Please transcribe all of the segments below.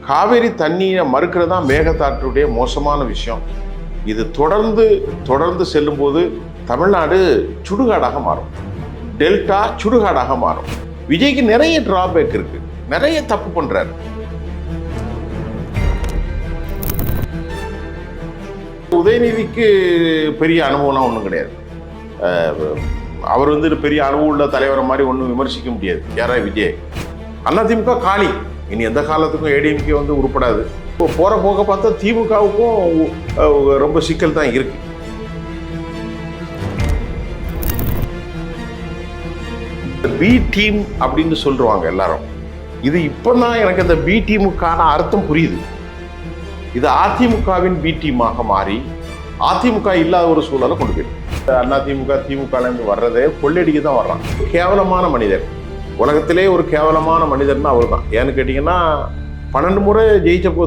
காவேரி தண்ணியை மறுக்கிறது தான் மேகதாட்டுடைய மோசமான விஷயம். இது தொடர்ந்து செல்லும்போது தமிழ்நாடு சுடுகாடாக மாறும், டெல்டா சுடுகாடாக மாறும். விஜய்க்கு நிறைய டிராபேக் இருக்கு, நிறைய தப்பு பண்றாரு. உதயநிதிக்கு பெரிய அனுபவம்லாம் ஒன்றும் கிடையாது. அவர் பெரிய அனுபவம் உள்ள தலைவரை மாதிரி ஒன்றும் விமர்சிக்க முடியாது. யாரா விஜய்? அதிமுக காலி, இனி எந்த காலத்துக்கும் ஏடிஎம்கே உருப்படாது. இப்போ போற போக பார்த்தா திமுகவுக்கும் ரொம்ப சிக்கல் தான் இருக்கு. பி டீம் அப்படின்னு சொல்றாங்க எல்லாரும். இது இப்பதான் எனக்கு அந்த பி டீமுக்கான அர்த்தம் புரியுது. இது அதிமுகவின் பி டீமாக மாறி அதிமுக இல்லாத ஒரு சூழலை கொண்டு போயிருக்கு. அதிமுக திமுக வர்றதே கொள்ளடிக்கு தான் வர்றான். கேவலமான மனிதர், உலகத்திலே ஒரு கேவலமான மனிதர்னா அவர் தான். ஏன்னு கேட்டீங்கன்னா 12 முறை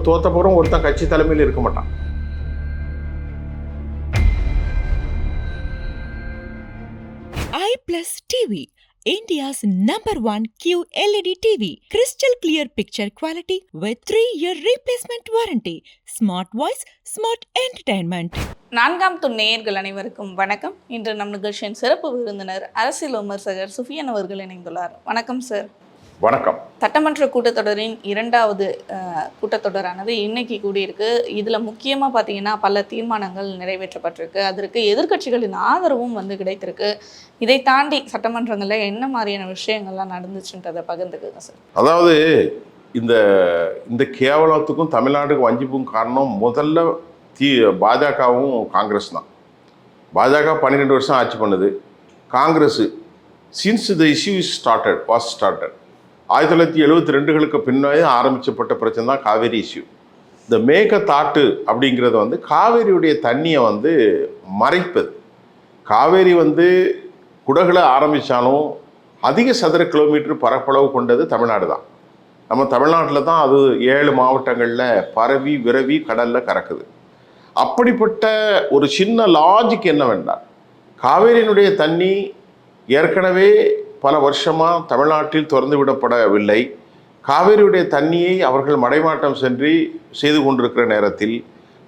தோத்த போறோம் ஒருத்தன் கட்சி தலைமையில் இருக்க மாட்டான். iPlus TV, India's #1 QLED TV, crystal clear picture quality with 3-year replacement warranty, smart voice, smart entertainment. 4ஆம் துணை நேயர்கள் அனைவருக்கும் வணக்கம். இன்று நம் நிகழ்ச்சியின் சிறப்பு விருந்தினர் அரசியல் விமர்சகர் சுஃபியான் அவர்கள் இணைந்துள்ளார். வணக்கம் சார். வணக்கம். சட்டமன்ற கூட்டத்தொடரின் 2வது கூட்டத்தொடரானது இன்னைக்கு கூடியிருக்கு. இதில் முக்கியமாக பார்த்தீங்கன்னா பல தீர்மானங்கள் நிறைவேற்றப்பட்டிருக்கு. அதற்கு எதிர்க்கட்சிகளின் ஆதரவும் கிடைத்திருக்கு. இதை தாண்டி சட்டமன்றங்களில் என்ன மாதிரியான விஷயங்கள்லாம் நடந்துச்சுன்றதை பகிர்ந்துக்குங்க சார். அதாவது இந்த கேவலத்துக்கும் தமிழ்நாட்டுக்கு வஞ்சிப்பும் காரணம் முதல்ல பாஜகவும் காங்கிரஸ் தான். பாஜக 12 வருஷம் ஆட்சி பண்ணுது. Congress since the issue was started 1972களுக்கு பின்னாடி ஆரம்பிக்கப்பட்ட பிரச்சனை தான் காவேரி இஷ்யூ. இந்த மேகதாட்டு அப்படிங்கிறது காவேரியுடைய தண்ணியை மறைப்பது. காவேரி குடகுல ஆரம்பித்தாலும் அதிக சதுர கிலோமீட்டர் பரப்பளவு கொண்டது தமிழ்நாடு தான். நம்ம தமிழ்நாட்டில் தான் அது 7 மாவட்டங்களில் பரவி விரவி கடலில் கறக்குது. அப்படிப்பட்ட ஒரு சின்ன லாஜிக் என்னவென்றால், காவேரியினுடைய தண்ணி ஏற்கனவே பல வருஷமாக தமிழ்நாட்டில் திறந்து விடப்படவில்லை. காவேரியுடைய தண்ணியை அவர்கள் மடைமாட்டம் செய்து கொண்டிருக்கிற நேரத்தில்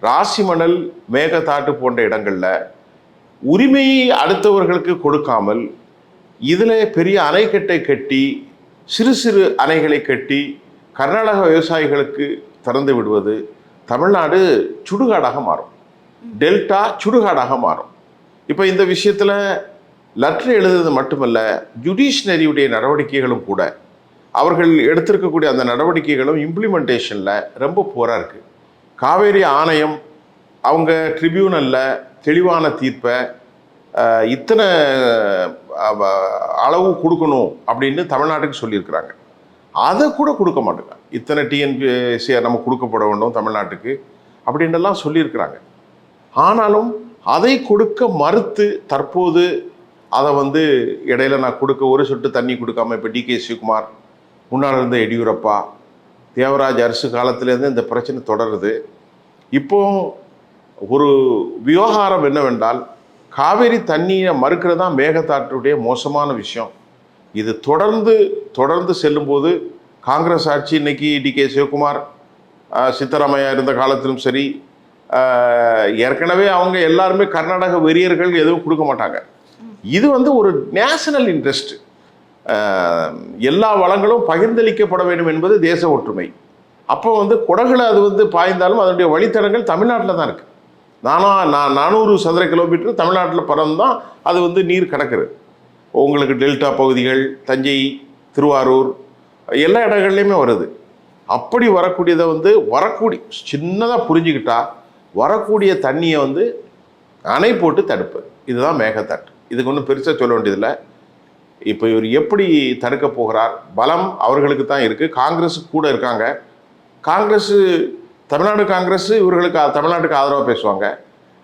ராசிமணல் மேகதாட்டு போன்ற இடங்களில் உரிமையை அடுத்தவர்களுக்கு கொடுக்காமல் இதில் பெரிய அணைக்கட்டை கட்டி சிறு சிறு அணைகளை கட்டி கர்நாடக விவசாயிகளுக்கு திறந்து விடுவது தமிழ்நாடு சுடுகாடாக மாறும், டெல்டா சுடுகாடாக மாறும். இப்போ இந்த விஷயத்தில் லெட்டர் எழுதுறது மட்டுமல்ல, ஜுடிஷியரியுடைய நடவடிக்கைகளும் கூட அவர்கள் எடுத்திருக்கக்கூடிய அந்த நடவடிக்கைகளும் இம்ப்ளிமெண்டேஷனில் ரொம்ப போராக இருக்குது. காவேரி ஆணையம் அவங்க ட்ரிபியூனலில் தெளிவான தீர்ப்பை இத்தனை அளவு கொடுக்கணும் அப்படின்னு தமிழ்நாட்டுக்கு சொல்லியிருக்கிறாங்க. அதை கூட கொடுக்க மாட்டேங்க. இத்தனை டிஎன்பிசியை நம்ம கொடுக்கப்பட வேண்டும் தமிழ்நாட்டுக்கு அப்படின்றலாம் சொல்லியிருக்கிறாங்க. ஆனாலும் அதை கொடுக்க மறுத்து தற்போது அதை இடையில நான் கொடுக்க ஒரு சொட்டு தண்ணி கொடுக்காம இப்போ டிகே சிவகுமார், முன்னால் இருந்த எடியூரப்பா, தேவராஜ் அரசு காலத்திலேருந்து இந்த பிரச்சனை தொடருது. இப்போ ஒரு விவகாரம் என்னவென்றால், காவேரி தண்ணியை மறுக்கிறது தான் மேகதாட்டுடைய மோசமான விஷயம். இது தொடர்ந்து செல்லும்போது காங்கிரஸ் ஆட்சி இன்னைக்கு டிகே சிவகுமார், சித்தராமையா இருந்த காலத்திலும் சரி, ஏற்கனவே அவங்க எல்லாருமே கர்நாடக வெறியர்கள் எதுவும் கொடுக்க மாட்டாங்க. இது ஒரு நேஷனல் இன்ட்ரெஸ்ட். எல்லா வளங்களும் பகிர்ந்தளிக்கப்பட வேண்டும் என்பது தேச ஒற்றுமை. அப்போ குடகுல அது பாய்ந்தாலும் அதனுடைய வழித்தடங்கள் தமிழ்நாட்டில் தான் இருக்குது. 400 சதுர கிலோமீட்டர் தமிழ்நாட்டில் பறந்தான் அது நீர் கிடக்குது. உங்களுக்கு டெல்டா பகுதிகள், தஞ்சை, திருவாரூர் எல்லா இடங்கள்லையுமே வருது. அப்படி வரக்கூடியதை சின்னதாக புரிஞ்சுக்கிட்டா வரக்கூடிய தண்ணியை அணை போட்டு தடுப்பது. இதுதான் மேகதாட்டு. இதுக்கு ஒன்றும் பெருசாக சொல்ல வேண்டியதில்லை. இப்போ இவர் எப்படி தடுக்க போகிறார்? பலம் அவர்களுக்கு தான் இருக்குது. காங்கிரஸ் கூட இருக்காங்க. தமிழ்நாடு காங்கிரஸ் இவர்களுக்கு தமிழ்நாட்டுக்கு ஆதரவாக பேசுவாங்க,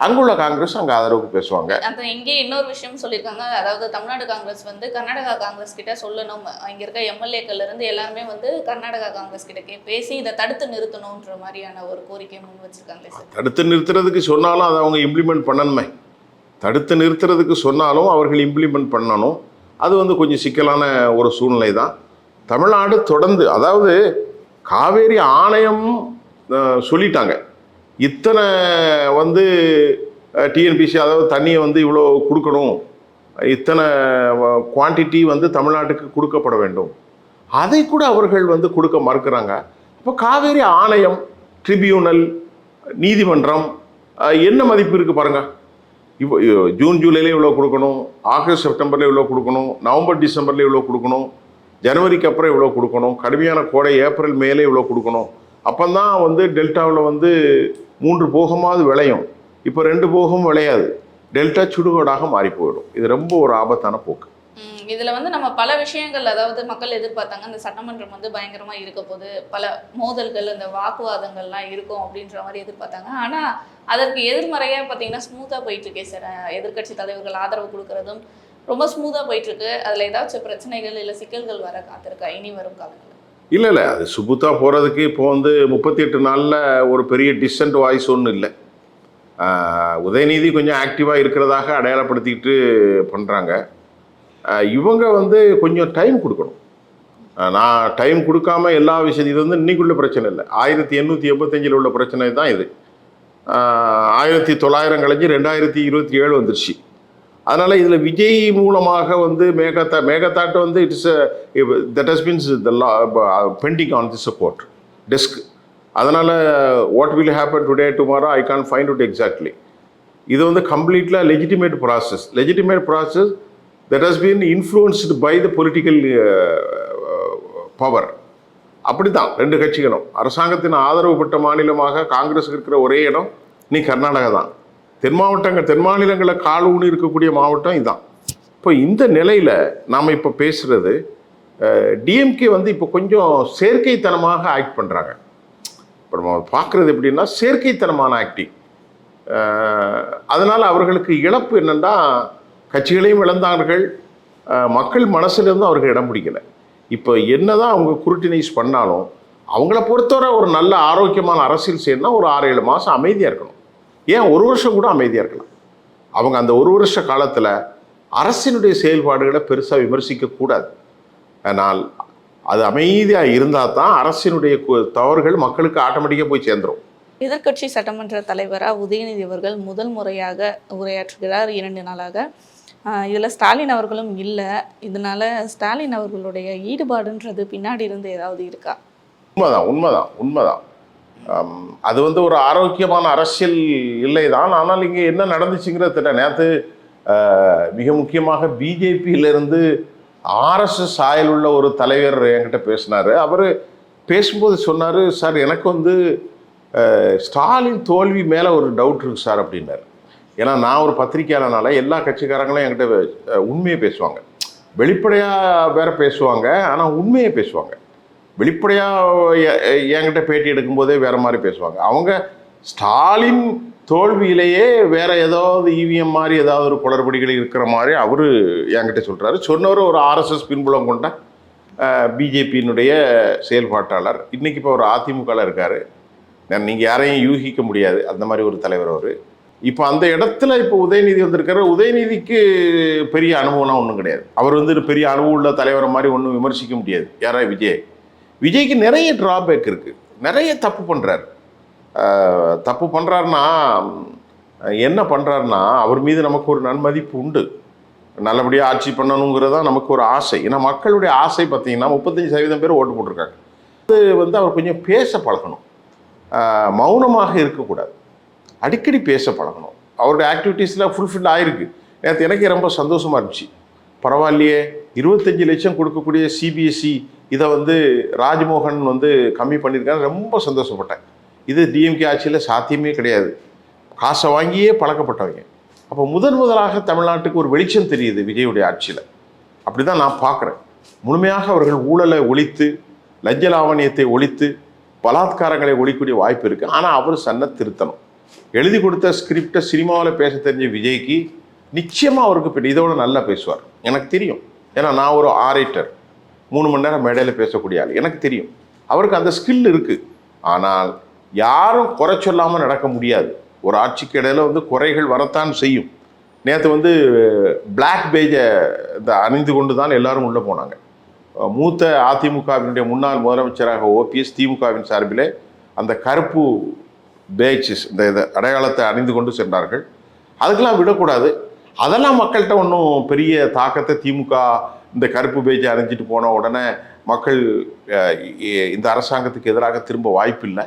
அங்குள்ள காங்கிரஸ் அங்கே ஆதரவுக்கு பேசுவாங்க. அந்த இங்கே இன்னொரு விஷயம் சொல்லியிருக்காங்க. அதாவது தமிழ்நாடு காங்கிரஸ் கர்நாடகா காங்கிரஸ் கிட்ட சொல்லணும், இங்கே இருக்க எம்எல்ஏக்கள் இருந்து எல்லாருமே கர்நாடகா காங்கிரஸ் கிட்ட பேசி இதை தடுத்து நிறுத்தணுன்ற மாதிரியான ஒரு கோரிக்கை முன் வச்சிருக்காங்க சார். தடுத்து நிறுத்துறதுக்கு சொன்னாலும் அதை அவங்க இம்ப்ளிமெண்ட் பண்ணணுமே. தடுத்து நிறுத்துறதுக்கு சொன்னாலும் அவர்கள் இம்ப்ளிமெண்ட் பண்ணணும். அது கொஞ்சம் சிக்கலான ஒரு சூழ்நிலை தான். தமிழ்நாடு தொடர்ந்து, அதாவது காவேரி ஆணையம் சொல்லிட்டாங்க, இத்தனை வந்து டிஎன்பிசி, அதாவது தண்ணியை வந்து இவ்வளோ கொடுக்கணும், இத்தனை குவான்டிட்டி வந்து தமிழ்நாட்டுக்கு கொடுக்கப்பட வேண்டும். அதை கூட அவர்கள் வந்து கொடுக்க மறுக்கிறாங்க. அப்போ காவேரி ஆணையம், ட்ரிபியூனல், நீதிமன்றம் என்ன மதிப்பு இருக்குது பாருங்கள். இப்போ ஜூன் ஜூலையில் இவ்வளோ கொடுக்கணும், ஆகஸ்ட் செப்டம்பரில் இவ்வளோ கொடுக்கணும், நவம்பர் டிசம்பரில் இவ்வளோ கொடுக்கணும், ஜனவரிக்கு அப்புறம் இவ்வளோ கொடுக்கணும், கடுமையான கோடை ஏப்ரல் மேலே இவ்வளோ கொடுக்கணும். அப்போ தான் வந்து டெல்டாவில் வந்து 3 போகமாவது விளையும். இப்போ 2 போகம் விளையாது. டெல்டா சுடுகாடாக மாறி போயிடும். இது ரொம்ப ஒரு ஆபத்தான போக்கு. இதில் வந்து நம்ம பல விஷயங்கள், அதாவது மக்கள் எதிர்பார்த்தாங்க இந்த சட்டமன்றம் வந்து பயங்கரமாக இருக்க போது, பல மோதல்கள், இந்த வாக்குவாதங்கள்லாம் இருக்கும் அப்படின்ற மாதிரி எதிர்பார்த்தாங்க. ஆனால் அதற்கு எதிர்மறையாக பார்த்தீங்கன்னா ஸ்மூத்தாக போயிட்டுருக்கே சார். எதிர்க்கட்சி தலைவர்கள் ஆதரவு கொடுக்குறதும் ரொம்ப ஸ்மூத்தாக போயிட்டுருக்கு. அதில் ஏதாச்சும் பிரச்சனைகள் இல்லை சிக்கல்கள் வர காத்திருக்கா இனி வரும் காலங்களில்? இல்லை, அது சுபுத்தா போகிறதுக்கு இப்போ வந்து 38 நாளில் ஒரு பெரிய டிசன்ட் வாய்ஸ் ஒன்றும் இல்லை. உதயநிதி கொஞ்சம் ஆக்டிவாக இருக்கிறதாக அடையாளப்படுத்திக்கிட்டு பண்ணுறாங்க. இவங்க வந்து கொஞ்சம் டைம் கொடுக்கணும். நான் டைம் கொடுக்காம எல்லா விஷயத்தையும், இது வந்து இன்னைக்குள்ள பிரச்சனை இல்லை, 1885 உள்ள பிரச்சனை தான் இது. 1900 கழிஞ்சு 2027 வந்துருச்சு. அதனால் இதில் விஜய் மூலமாக வந்து மேகதாட்டு வந்து it's that has means the law pending on this court desk. அதனால் what will happen today tomorrow I can find out exactly. இது வந்து கம்ப்ளீட்லாக legitimate process that has been influenced by the political power. அப்படி தான் 2 கட்சிகளும். அரசாங்கத்தின் ஆதரவு பெற்ற மாநிலமாக காங்கிரஸ் இருக்கிற ஒரே இடம் நீ கர்நாடகா தான். தென் மாநிலங்களில் கால் ஊனி இருக்கக்கூடிய மாவட்டம் இதுதான். இப்போ இந்த நிலையில் நாம் இப்போ பேசுகிறது, டிஎம்கே வந்து இப்போ கொஞ்சம் செயற்கைத்தனமாக ஆக்ட் பண்ணுறாங்க. இப்போ நம்ம பார்க்குறது எப்படின்னா செயற்கைத்தனமான ஆக்டிங். அதனால் அவர்களுக்கு இழப்பு என்னென்னா, கட்சிகளையும் இழந்தார்கள், மக்கள் மனசுலேருந்து அவருக்கு இடம் பிடிக்கலை. இப்போ என்னதான் அவங்க குருட்டினைஸ் பண்ணாலும் அவங்கள பொறுத்தவரை ஒரு நல்ல ஆரோக்கியமான அரசியல் செய்யணும்னா ஒரு 6-7 மாதம் அமைதியாக இருக்கணும். ஏன் 1 வருஷம் கூட அமைதியாக இருக்கலாம். அவங்க அந்த 1 வருஷ காலத்தில் அரசினுடைய செயல்பாடுகளை பெருசாக விமர்சிக்கக்கூடாது. ஆனால் அது அமைதியாக இருந்தால் தான் அரசினுடைய தவறுகள் மக்களுக்கு ஆட்டோமேட்டிக்காக போய் சேர்ந்துடும். எதிர்க்கட்சி சட்டமன்ற தலைவராக உதயநிதி அவர்கள் முதல் முறையாக உரையாற்றுகிறார் 2 நாளாக. இதில் ஸ்டாலின் அவர்களும் இல்லை. இதனால ஸ்டாலின் அவர்களுடைய ஈடுபாடுன்றது பின்னாடி இருந்து ஏதாவது இருக்கா? உண்மைதான். அது வந்து ஒரு ஆரோக்கியமான அரசியல் இல்லை தான். ஆனால் இங்கே என்ன நடந்துச்சுங்கிறது தெரியல. நேற்று மிக முக்கியமாக பிஜேபியிலிருந்து ஆர்எஸ்எஸ் சாயல் உள்ள ஒரு தலைவர் என்கிட்ட பேசினார். அவர் பேசும்போது சொன்னார், சார் எனக்கு வந்து ஸ்டாலின் தோல்வி மேலே ஒரு டவுட் இருக்குது சார் அப்படின்னாரு. ஏன்னா நான் ஒரு பத்திரிக்கையாளனால எல்லா கட்சிக்காரங்களும் என்கிட்ட உண்மையை பேசுவாங்க. வெளிப்படையாக வேற பேசுவாங்க, ஆனால் உண்மையை பேசுவாங்க. வெளிப்படையாக என்கிட்ட பேட்டி எடுக்கும்போதே வேற மாதிரி பேசுவாங்க. அவங்க ஸ்டாலின் தோல்வியிலேயே வேற ஏதாவது இவிஎம் மாதிரி ஏதாவது ஒரு குளறுபடிகள் இருக்கிற மாதிரி அவர் என்கிட்ட சொல்கிறாரு. சொன்னவர் ஒரு ஆர்எஸ்எஸ் பின்புலம் கொண்ட பிஜேபியினுடைய செயல்பாட்டாளர். இன்றைக்கி இப்போ ஒரு அதிமுகவில் இருக்கார். நீங்கள் யாரையும் யூகிக்க முடியாது, அந்த மாதிரி ஒரு தலைவர் அவர். இப்போ அந்த இடத்துல இப்போ உதயநிதி வந்திருக்காரு. உதயநிதிக்கு பெரிய அனுபவம்லாம் ஒன்றும் கிடையாது. அவர் வந்து பெரிய அனுபவம் உள்ள தலைவரை மாதிரி ஒன்றும் விமர்சிக்க முடியாது. யாராவது விஜய்க்கு நிறைய ட்ராபேக் இருக்குது, நிறைய தப்பு பண்ணுறாரு. தப்பு பண்ணுறாருன்னா என்ன பண்ணுறாருன்னா, அவர் மீது நமக்கு ஒரு நன்மதிப்பு உண்டு, நல்லபடியாக ஆட்சி பண்ணணுங்கிறது தான் நமக்கு ஒரு ஆசை. ஏன்னா மக்களுடைய ஆசை பார்த்தீங்கன்னா 35% பேர் ஓட்டு போட்டிருக்காங்க. அது வந்து அவர் கொஞ்சம் பேச பழகணும், மௌனமாக இருக்கக்கூடாது, அடிக்கடி பேச பழகணும். அவருடைய ஆக்டிவிட்டீஸில் ஃபுல்ஃபில் ஆகிருக்கு. நேற்று எனக்கு ரொம்ப சந்தோஷமாக இருந்துச்சு. பரவாயில்லையே, 25 லட்சம் கொடுக்கக்கூடிய சிபிஎஸ்சி இதை வந்து ராஜ்மோகன் வந்து கம்மி பண்ணியிருக்காங்க, ரொம்ப சந்தோஷப்பட்டேன். இது டிஎம்கே ஆட்சியில் சாத்தியமே கிடையாது. காசை வாங்கியே பழக்கப்பட்டவங்க. அப்போ முதலாக தமிழ்நாட்டுக்கு ஒரு வெளிச்சம் தெரியுது விஜயுடைய ஆட்சியில். அப்படி தான் நான் பார்க்குறேன். முழுமையாக அவர்கள் ஊழலை ஒழித்து, லஞ்ச லாவணியத்தை ஒழித்து, பலாத்காரங்களை ஒழிக்கக்கூடிய வாய்ப்பு இருக்குது. ஆனால் அவர் சன்ன திருத்தணும். எழுதி கொடுத்த ஸ்கிரிப்டை சினிமாவில் பேச தெரிஞ்ச விஜய்க்கு நிச்சயமாக அவருக்கு இதோட நல்லா பேசுவார். எனக்கு தெரியும். ஏன்னா நான் ஒரு ஆரேட்டர், 3 மணி நேரம் மேடையில் பேசக்கூடிய ஆள், எனக்கு தெரியும். அவருக்கு அந்த ஸ்கில் இருக்குது. ஆனால் யாரும் குறை சொல்லாமல் நடக்க முடியாது. ஒரு ஆட்சிக்கு இடையில வந்து குறைகள் வரத்தான் செய்யும். நேற்று வந்து பிளாக் பேஜை அணிந்து கொண்டு தான் எல்லாரும் உள்ளே போனாங்க. மூத்த அதிமுகவினுடைய முன்னாள் முதலமைச்சராக ஓபிஎஸ் திமுகவின் சார்பிலே அந்த கருப்பு பேட்சஸ் இந்த அடையாளத்தை அணிந்து கொண்டு சென்றார்கள். அதுக்கெல்லாம் விடக்கூடாது. அதெல்லாம் மக்கள்கிட்ட ஒன்றும் பெரிய தாக்கத்தை திமுக இந்த கருப்பு பேஜை அணிஞ்சிட்டு போன உடனே மக்கள் இந்த அரசாங்கத்துக்கு எதிராக திரும்ப வாய்ப்பில்லை.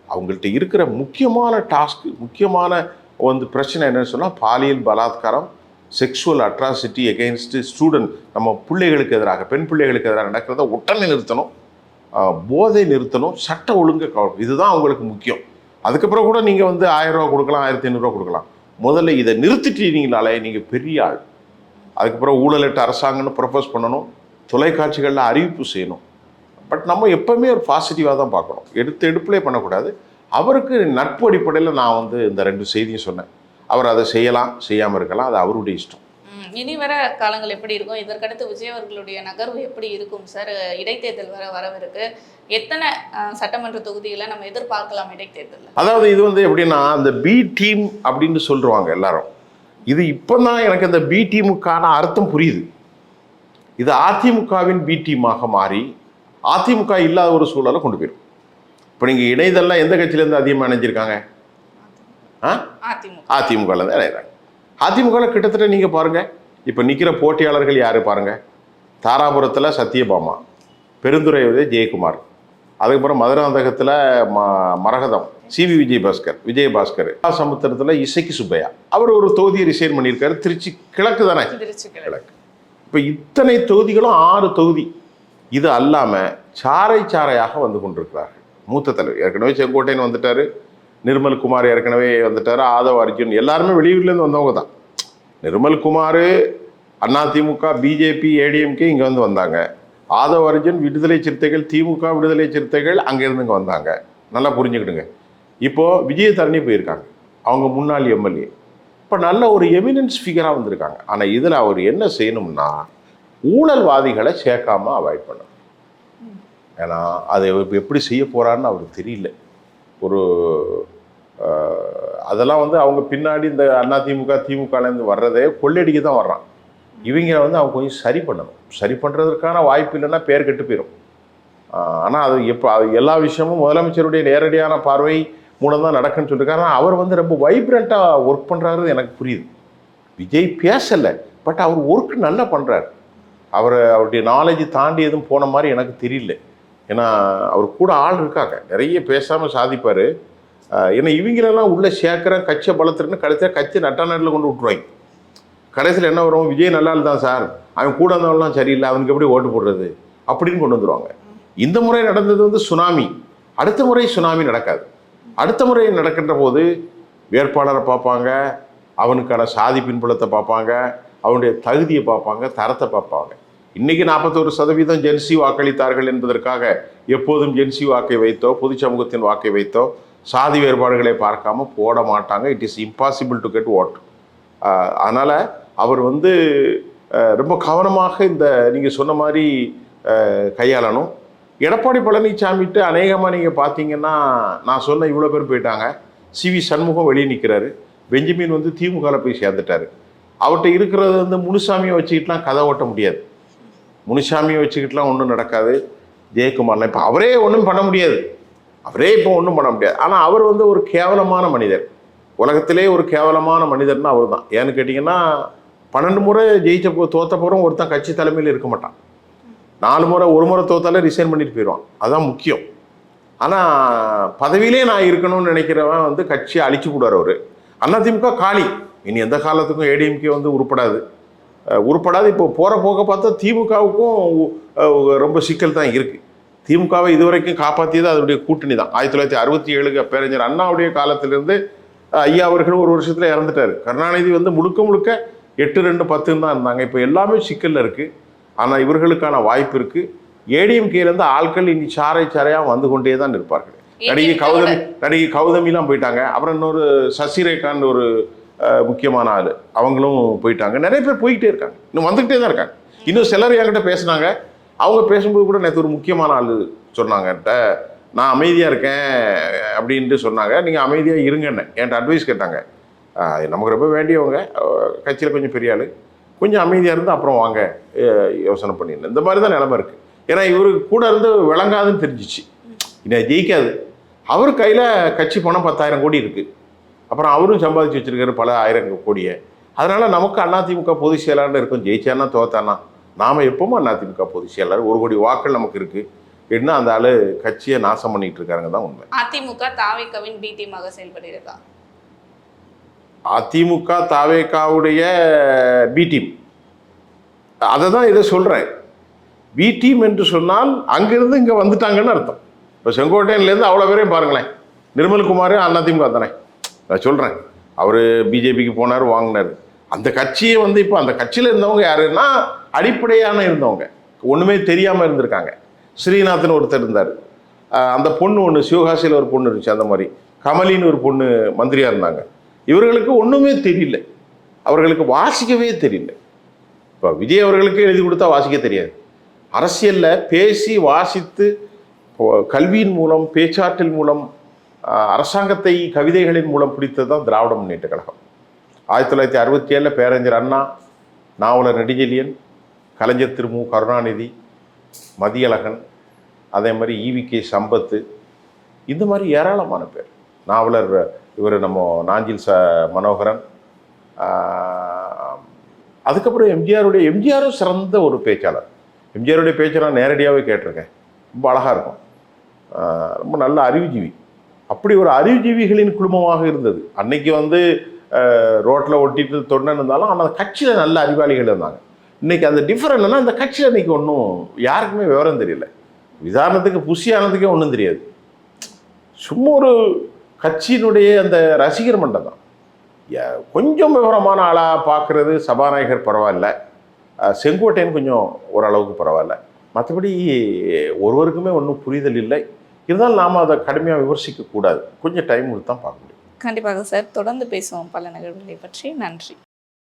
அவங்கள்ட்ட இருக்கிற முக்கியமான டாஸ்க்கு, முக்கியமான பிரச்சனை என்னன்னு சொன்னால் பாலியல் பலாத்காரம், செக்ஷுவல் அட்ராசிட்டி எகெயின்ஸ்ட் ஸ்டூடெண்ட், நம்ம பிள்ளைகளுக்கு எதிராக, பெண் பிள்ளைகளுக்கு எதிராக நடக்கிறத உடனே நிறுத்தணும், போதை நிறுத்தணும், சட்ட ஒழுங்கை கவனம், இதுதான் அவங்களுக்கு முக்கியம். அதுக்கப்புறம் கூட நீங்கள் 1000 ரூபா கொடுக்கலாம், 1500 கொடுக்கலாம். முதல்ல இதை நிறுத்திட்டீங்கனாலே நீங்கள் பெரிய ஆள். அதுக்கப்புறம் ஊழலற்ற அரசாங்கம்னு ப்ரப்போஸ் பண்ணணும், தொலைக்காட்சிகளில் அறிவிப்பு செய்யணும். பட் நம்ம எப்போவுமே ஒரு பாசிட்டிவாக தான் பார்க்கணும், எடுப்பிலே பண்ணக்கூடாது. அவருக்கு நட்பு அடிப்படையில் நான் இந்த 2 செய்தியும் சொன்னேன். அவர் அதை செய்யலாம், செய்யாமல் இருக்கலாம், அது அவருடைய இஷ்டம். இனி வர காலங்கள் எப்படி இருக்கும்? இதற்கடுத்து விஜய் அவர்களுடைய நகர்வு எப்படி இருக்கும் சார்? இடைத்தேர்தல் வரவிருக்கு. எத்தனை சட்டமன்ற தொகுதிகளை நம்ம எதிர்பார்க்கலாம் இடைத்தேர்தலில்? அதாவது இது எப்படின்னா, அந்த பி டீம் அப்படின்னு சொல்லுவாங்க எல்லாரும். இது இப்போ தான் எனக்கு அந்த பி டீமுக்கான அர்த்தம் புரியுது. இது அதிமுகவின் பி டீமாக மாறி அதிமுக இல்லாத ஒரு சூழலை கொண்டு போயிடும். இப்போ நீங்கள் இணையதெல்லாம் எந்த கட்சியிலேருந்து அதிகமாக இணைஞ்சிருக்காங்க? அதிமுகலேருந்து இணைகிறாங்க. அதிமுகவில் கிட்டத்தட்ட நீங்கள் பாருங்கள், இப்போ நிற்கிற போட்டியாளர்கள் யார் பாருங்கள். தாராபுரத்தில் சத்யபாமா, பெருந்துறை ஜெயக்குமார், அதுக்கப்புறம் மதுராந்தகத்தில் மரகதம் சிவி விஜயபாஸ்கர், சமுத்திரத்தில் இசைக்கு சுப்பையா, அவர் ஒரு தொகுதியை ரிசைன் பண்ணியிருக்காரு. திருச்சி கிழக்கு தானே, கிழக்கு. இப்போ இத்தனை தொகுதிகளும் 6 தொகுதி. இது அல்லாமல் சாரையாக வந்து கொண்டிருக்கிறார்கள். மூத்த தலைவர் ஏற்கனவே செங்கோட்டையன் வந்துட்டார், நிர்மல்குமார் ஏற்கனவே வந்துட்டார், ஆதவ் அர்ஜுன், எல்லாருமே வெளியூர்லேருந்து வந்தவங்க தான். நிர்மல்குமார் அதிமுக, பிஜேபி, ஏடிஎம்கே இங்கே வந்தாங்க. ஆதவ் அர்ஜுன் விடுதலை சிறுத்தைகள், திமுக விடுதலை சிறுத்தைகள் அங்கேருந்து இங்கே வந்தாங்க. நல்லா புரிஞ்சுக்கிடுங்க. இப்போது விஜயதரணி போயிருக்காங்க, அவங்க முன்னாள் எம்எல்ஏ. இப்போ நல்ல ஒரு எமினன்ஸ் ஃபிகராக வந்திருக்காங்க. ஆனால் இதில் அவர் என்ன செய்யணும்னா, ஊழல்வாதிகளை சேர்க்காம அவாய்ட் பண்ணணும். ஏன்னா அதை எப்படி செய்ய போகிறான்னு அவருக்கு தெரியல. ஒரு அதெல்லாம் அவங்க பின்னாடி இந்த அதிமுக திமுகலேருந்து வர்றதே கொள்ளடிக்க தான் வர்றான். இவங்க அவங்க கொஞ்சம் சரி பண்ணணும். சரி பண்ணுறதுக்கான வாய்ப்பு இல்லைன்னா பேர் கெட்டு போயிடும். ஆனால் அது எல்லா விஷயமும் முதலமைச்சருடைய நேரடியான பார்வை மூலம் தான் நடக்குன்னு சொல்லியிருக்காரு. ஆனால் அவர் ரொம்ப வைப்ரண்ட்டாக ஒர்க் பண்ணுறாரு, எனக்கு புரியுது. விஜய் பேசலை, பட் அவர் ஒர்க் நல்லா பண்ணுறாரு. அவருடைய நாலேஜ் தாண்டி எதுவும் போன மாதிரி எனக்கு தெரியல. ஏன்னா அவர் கூட ஆள் இருக்காங்க, நிறைய பேசாமல் சாதிப்பார். ஏன்னா இவங்களெல்லாம் உள்ளே சேர்க்குறேன், கட்சியை பலத்துறன்னு கடைசியாக கட்சி நட்டாநாட்டில் கொண்டு விட்டுருவாங்க. கடைசியில் என்ன வரும், விஜய் நல்லா தான் சார், அவன் கூட இருந்தவங்களாம் சரியில்லை, அவனுக்கு எப்படி ஓட்டு போடுறது அப்படின்னு கொண்டு வந்துடுவாங்க. இந்த முறை நடந்தது சுனாமி, அடுத்த முறை சுனாமி நடக்காது. அடுத்த முறை நடக்கின்ற போது வேட்பாளரை பார்ப்பாங்க, அவனுக்கான சாதி பின்புலத்தை பார்ப்பாங்க, அவனுடைய தகுதியை பார்ப்பாங்க, தரத்தை பார்ப்பாங்க. இன்றைக்கி 41% ஜென்சி வாக்களித்தார்கள் என்பதற்காக எப்போதும் ஜென்சி வாக்கை வைத்தோ பொது சமூகத்தின் வாக்கை வைத்தோ சாதி வேறுபாடுகளை பார்க்காம போட மாட்டாங்க. It is impossible to get out. அதனால் அவர் ரொம்ப கவனமாக இந்த நீங்கள் சொன்ன மாதிரி கையாளணும். எடப்பாடி பழனிசாமிட்டு அநேகமாக நீங்கள் பார்த்தீங்கன்னா, நான் சொன்ன இவ்வளோ பேர் போயிட்டாங்க. சிவி சண்முகம் வெளியே நிற்கிறாரு, பெஞ்சமின் திமுகவில் போய் சேர்ந்துட்டார். அவர்கிட்ட இருக்கிறது முனுசாமியை வச்சுக்கிட்டுலாம் கதை ஓட்ட முடியாது. முனுசாமியை வச்சுக்கிட்டுலாம் ஒன்றும் நடக்காது. ஜெயக்குமார்லாம் இப்போ அவரே ஒன்றும் பண்ண முடியாது, ஒன்றும் பண்ண முடியாது. ஆனால் அவர் ஒரு கேவலமான மனிதர், உலகத்திலே ஒரு கேவலமான மனிதர்னா அவர் தான். ஏன்னு கேட்டிங்கன்னா, 12 முறை தோத்த போகிறோம் ஒருத்தன் கட்சி தலைமையில் இருக்க மாட்டான். 4 முறை, ஒரு முறை தோத்தாலே ரிசைன் பண்ணிட்டு போயிடுவான். அதுதான் முக்கியம். ஆனால் பதவியிலே நான் இருக்கணும்னு நினைக்கிறவன் கட்சியை அழிச்சு கூடார். அவர் அதிமுக காலி, இனி எந்த காலத்துக்கும் ஏடிஎம்கே உருப்படாது. இப்போ போகிற போக பார்த்தா திமுகவுக்கும் ரொம்ப சிக்கல் தான் இருக்குது. திமுகவை இதுவரைக்கும் காப்பாற்றியது அதனுடைய கூட்டணி தான். 1967 பேரறிஞர் அண்ணாவுடைய காலத்திலிருந்து ஐயா அவர்கள் ஒரு வருஷத்தில் இறந்துட்டார். கருணாநிதி முழுக்க 8-2-10 தான் இருந்தாங்க. இப்போ எல்லாமே சிக்கலில் இருக்குது. ஆனால் இவர்களுக்கான வாய்ப்பு இருக்குது. ஏடிஎம்கேலேருந்து ஆட்கள் இனி சாரையாக வந்து கொண்டே தான் இருப்பார்கள். நடிகை கௌதமிலாம் போயிட்டாங்க. அப்புறம் இன்னொரு சசிரேகான்னு ஒரு முக்கியமான ஆள், அவங்களும் போயிட்டாங்க. நிறைய பேர் போய்கிட்டே இருக்காங்க, இன்னும் வந்துக்கிட்டே தான் இருக்காங்க. இன்னும் சிலர் என்கிட்ட பேசுனாங்க. அவங்க பேசும்போது கூட நேற்று ஒரு முக்கியமான ஆள் சொன்னாங்க, நான் அமைதியாக இருக்கேன் அப்படின்ட்டு சொன்னாங்க. நீங்கள் அமைதியாக இருங்கன்னு என்கிட்ட அட்வைஸ் கேட்டாங்க. நமக்கு ரொம்ப வேண்டியவங்க, கட்சியில் கொஞ்சம் பெரிய ஆள், கொஞ்சம் அமைதியாக இருந்து அப்புறம் வாங்க யோசனை பண்ணிடணும். இந்த மாதிரி தான் நிலைமை இருக்குது. ஏன்னா இவருக்கு கூட இருந்து விளங்காதுன்னு தெரிஞ்சிச்சு, இன்னும் ஜெயிக்காது. அவர் கையில் கட்சி பணம் 10,000 கோடி இருக்குது. அப்புறம் அவரும் சம்பாதிச்சு வச்சிருக்காரு பல 1000 கோடியை. அதனால் நமக்கு அதிமுக பொதுச் செயலாளர் இருக்கும், ஜெயிச்சானா தோத்தானா நாம் எப்பவும் அதிமுக பொதுச் செயலாளர், 1 கோடி வாக்கள் நமக்கு இருக்குது என்ன அந்த ஆள் கட்சியை நாசம் பண்ணிட்டு இருக்காங்க தான் உண்மை. அதிமுக தாவேகாவின் பி டீமாக செயல்படுகிறதா? அதிமுக தாவேகாவுடைய பி டீம், அதை தான் இதை சொல்கிறேன். பி டீம் என்று சொன்னால் அங்கிருந்து இங்கே வந்துட்டாங்கன்னு அர்த்தம். இப்போ செங்கோட்டையன்லேருந்து அவ்வளோ பேரையும் பாருங்களேன், நிர்மல்குமார் அதிமுக தானே. நான் சொல்கிறேன், அவர் பிஜேபிக்கு போனார், வாங்கினார். அந்த கட்சியை வந்து இப்போ அந்த கட்சியில் இருந்தவங்க யாருன்னா அடிப்படையான இருந்தவங்க, ஒன்றுமே தெரியாமல் இருந்திருக்காங்க. ஸ்ரீநாத்னு ஒருத்தர் இருந்தார், அந்த பொண்ணு ஒன்று சிவகாசியில் ஒரு பொண்ணு இருந்துச்சு, அந்த மாதிரி கமலின்னு ஒரு பொண்ணு மந்திரியாக இருந்தாங்க. இவர்களுக்கு ஒன்றுமே தெரியல, அவர்களுக்கு வாசிக்கவே தெரியல. இப்போ விஜய் அவர்களுக்கு எழுதி கொடுத்தா வாசிக்க தெரியாது. அரசியலில் பேசி வாசித்து கல்வியின் மூலம் பேச்சாற்றல் மூலம் அரசாங்கத்தை கவிதைகளின் மூலம் பிடித்தது தான் திராவிட முன்னேற்ற கழகம். 1967 பேரறிஞர் அண்ணா, நாவலர் நெடுஞ்செழியன், கலைஞர் திரு மு கருணாநிதி, மதியழகன், அதே மாதிரி ஈவிகே சம்பத்து, இந்த மாதிரி ஏராளமான பேர். நாவலர் இவர் நம்ம நாஞ்சில் மனோகரன், அதுக்கப்புறம் எம்ஜிஆரும் சிறந்த ஒரு பேச்சாளர். எம்ஜிஆருடைய பேச்சை நான் நேரடியாகவே கேட்டிருக்கேன், ரொம்ப அழகாக இருக்கும், ரொம்ப நல்ல அறிவுஜீவி. அப்படி ஒரு அறிவுஜீவிகளின் குழுமமாக இருந்தது. அன்னைக்கு வந்து ரோட்டில் ஒட்டிட்டு தொண்டன் இருந்தாலும் ஆனால் கட்சியில் நல்ல அறிவாளிகள் இருந்தாங்க. இன்றைக்கி அந்த டிஃப்ரெண்ட்னா அந்த கட்சியில் இன்றைக்கி ஒன்றும் யாருக்குமே விவரம் தெரியல. விசாரணத்துக்கு புஷியானதுக்கே ஒன்றும் தெரியாது. சும்மா ஒரு கட்சியினுடைய அந்த ரசிகர் மன்றம் தான். கொஞ்சம் விவரமான ஆளாக பார்க்குறது சபாநாயகர் பரவாயில்ல, செங்கோட்டையன் கொஞ்சம் ஓரளவுக்கு பரவாயில்ல. மற்றபடி ஒருவருக்குமே ஒன்றும் புரிதல் இல்லை. இருந்தாலும் நாம் அதை கடுமையாக விமர்சிக்கக்கூடாது, கொஞ்சம் டைம் கொடுத்து தான் பார்க்க முடியும். கண்டிப்பாக சார், தொடர்ந்து பேசுவோம் பல நிகழ்வுகளை பற்றி. நன்றி.